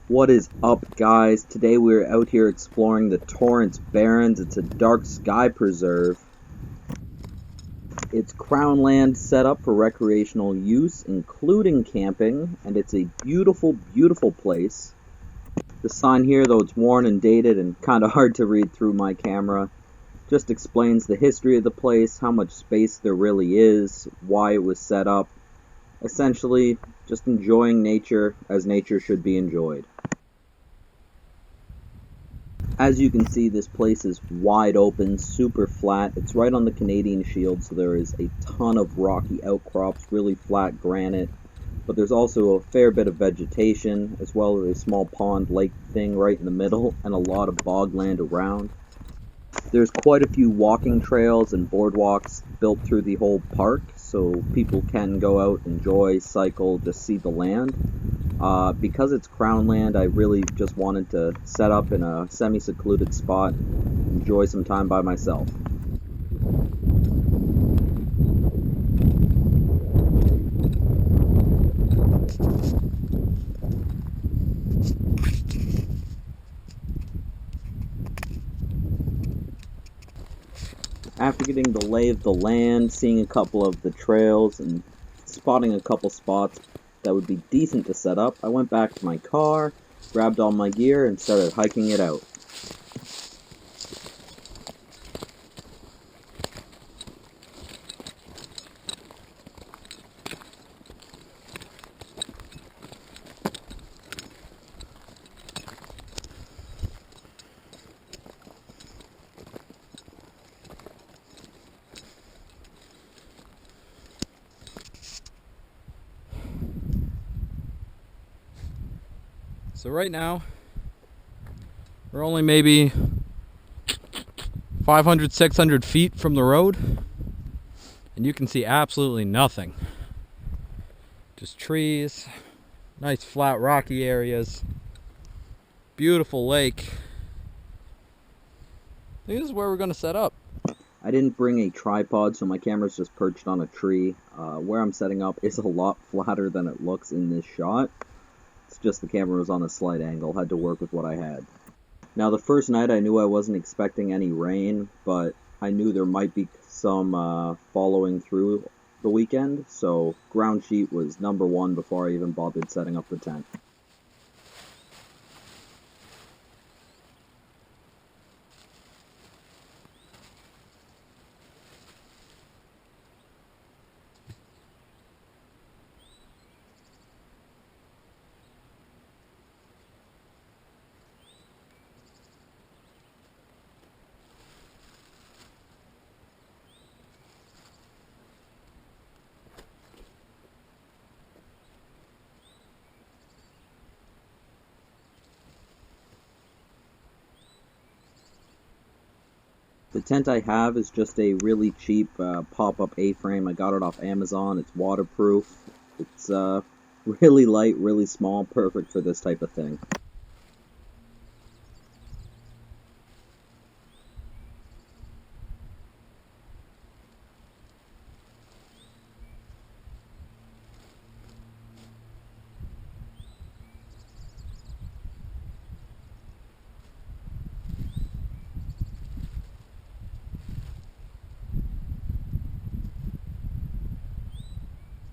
What is up, guys? Today we're out here exploring the Torrance Barrens. It's a dark sky preserve. It's crown land set up for recreational use, including camping, and it's a beautiful, beautiful place. The sign here, though it's worn and dated and kind of hard to read through my camera, just explains the history of the place, how much space there really is, why it was set up. Essentially, just enjoying nature as nature should be enjoyed. As you can see, this place is wide open, super flat. It's right on the Canadian Shield, so there is a ton of rocky outcrops, really flat granite. But there's also a fair bit of vegetation, as well as a small pond lake thing right in the middle, and a lot of bogland around. There's quite a few walking trails and boardwalks built through the whole park, so people can go out, enjoy, cycle, just see the land. Because it's crown land, I really just wanted to set up in a semi-secluded spot, enjoy some time by myself. After getting the lay of the land, seeing a couple of the trails, and spotting a couple spots that would be decent to set up, I went back to my car, grabbed all my gear, and started hiking it out. So right now, we're only maybe 500, 600 feet from the road, and you can see absolutely nothing. Just trees, nice flat rocky areas, beautiful lake. I think this is where we're gonna set up. I didn't bring a tripod, so my camera's just perched on a tree. Where I'm setting up is a lot flatter than it looks in this shot. It's just the camera was on a slight angle, had to work with what I had. Now, the first night I knew I wasn't expecting any rain, but I knew there might be some following through the weekend, so ground sheet was number one before I even bothered setting up the tent. The tent I have is just a really cheap pop-up A-frame. I got it off Amazon. It's waterproof. It's really light, really small, perfect for this type of thing.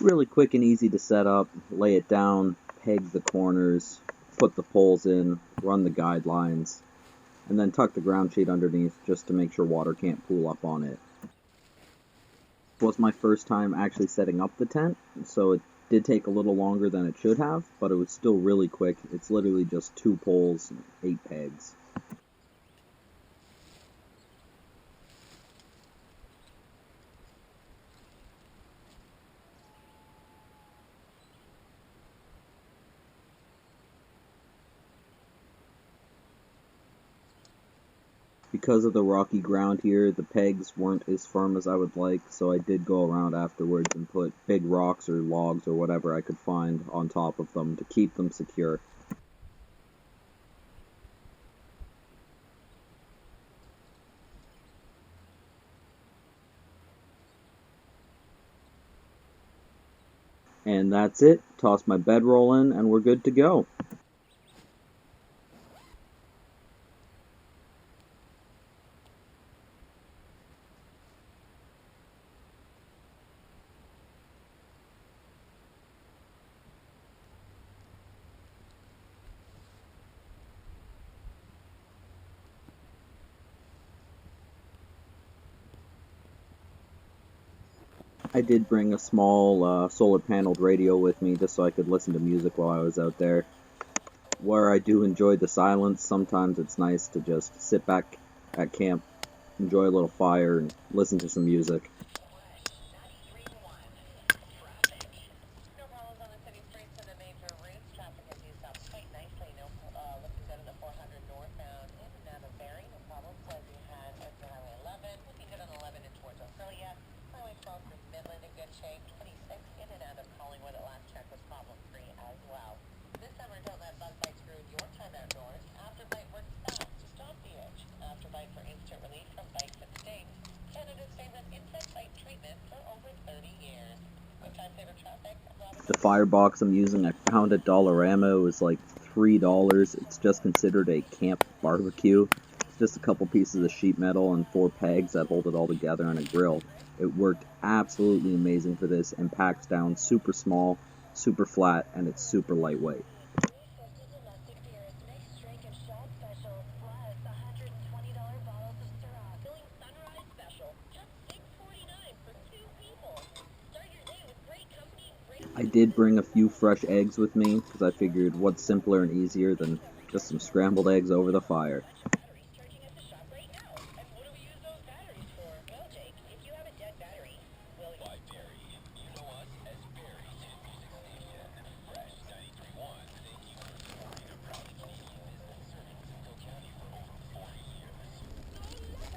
Really quick and easy to set up. Lay it down, peg the corners, put the poles in, run the guidelines, and then tuck the ground sheet underneath just to make sure water can't pool up on it. It was my first time actually setting up the tent, so it did take a little longer than it should have, but it was still really quick. It's literally just 2 poles and 8 pegs. Because of the rocky ground here, the pegs weren't as firm as I would like, so I did go around afterwards and put big rocks or logs or whatever I could find on top of them to keep them secure. And that's it. Toss my bedroll in and we're good to go. I did bring a small solar paneled radio with me just so I could listen to music while I was out there. Where I do enjoy the silence, sometimes it's nice to just sit back at camp, enjoy a little fire, and listen to some music. The firebox I'm using, I found at Dollarama. It was like $3. It's just considered a camp barbecue. It's just a couple pieces of sheet metal and 4 pegs that hold it all together on a grill. It worked absolutely amazing for this and packs down super small, super flat, and it's super lightweight. I did bring a few fresh eggs with me because I figured what's simpler and easier than just some scrambled eggs over the fire.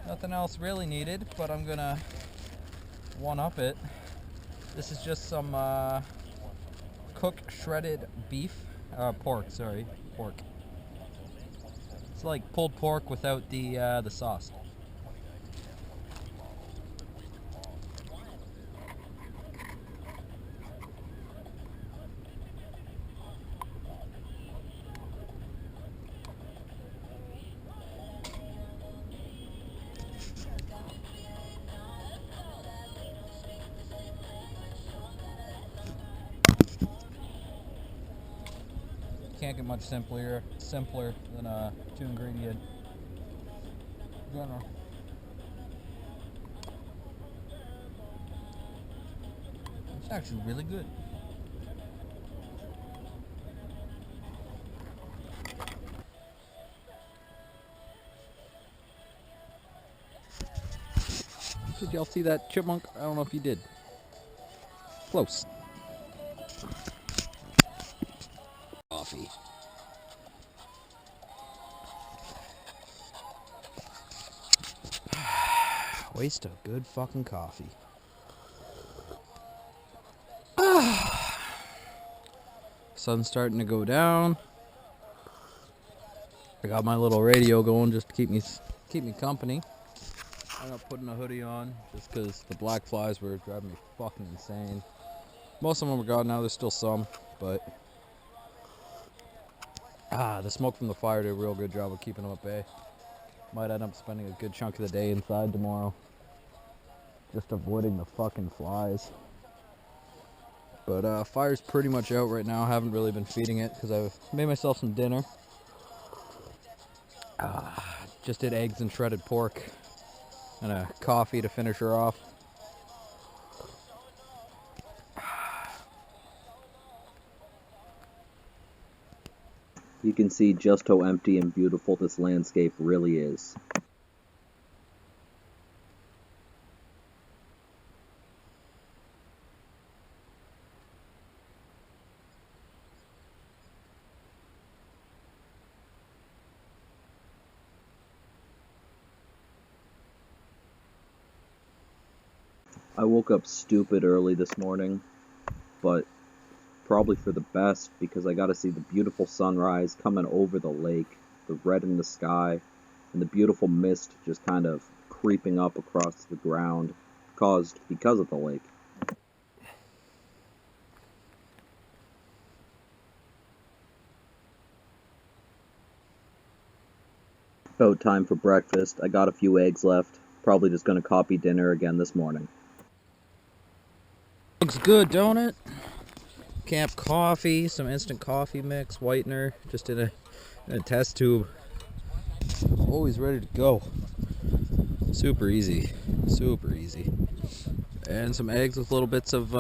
Nothing else really needed, but I'm gonna one-up it. This is just some cooked shredded pork. It's like pulled pork without the sauce. Can't get much simpler than a 2-ingredient dinner. It's actually really good. Did y'all see that chipmunk? I don't know if you did. Close. Coffee. Waste of good fucking coffee. Sun's starting to go down. I got my little radio going just to keep me company. I'm not putting a hoodie on just because the black flies were driving me fucking insane. Most of them are gone now. There's still some, but the smoke from the fire did a real good job of keeping them at bay. Might end up spending a good chunk of the day inside tomorrow, just avoiding the fucking flies. But fire's pretty much out right now. I haven't really been feeding it because I've made myself some dinner. Just did eggs and shredded pork and a coffee to finish her off. You can see just how empty and beautiful this landscape really is. I woke up stupid early this morning, but probably for the best because I got to see the beautiful sunrise coming over the lake, the red in the sky, and the beautiful mist just kind of creeping up across the ground caused because of the lake. About time for breakfast. I got a few eggs left. Probably just going to copy dinner again this morning. Looks good, don't it? Camp coffee, some instant coffee mix, whitener, just in a test tube. Always ready to go. Super easy, super easy. And some eggs with little bits of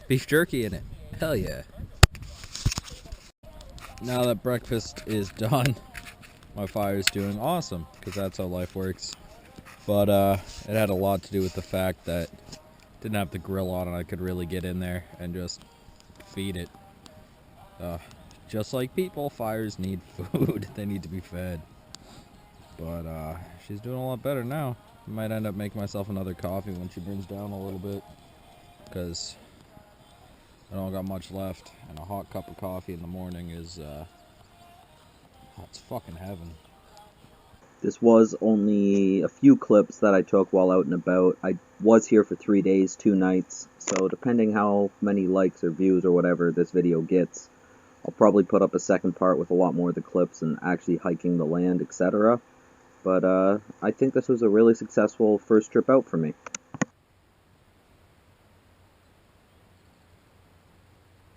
beef jerky in it. Hell yeah. Now that breakfast is done, my fire's doing awesome, because that's how life works. But it had a lot to do with the fact that I didn't have the grill on and I could really get in there and just feed it. Just like people, fires need food. They need to be fed. But she's doing a lot better now. I might end up making myself another coffee when she burns down a little bit, because I don't got much left, and a hot cup of coffee in the morning is it's fucking heaven. This was only a few clips that I took while out and about. I was here for 3 days, 2 nights, so depending how many likes or views or whatever this video gets, I'll probably put up a second part with a lot more of the clips and actually hiking the land, etc. But I think this was a really successful first trip out for me.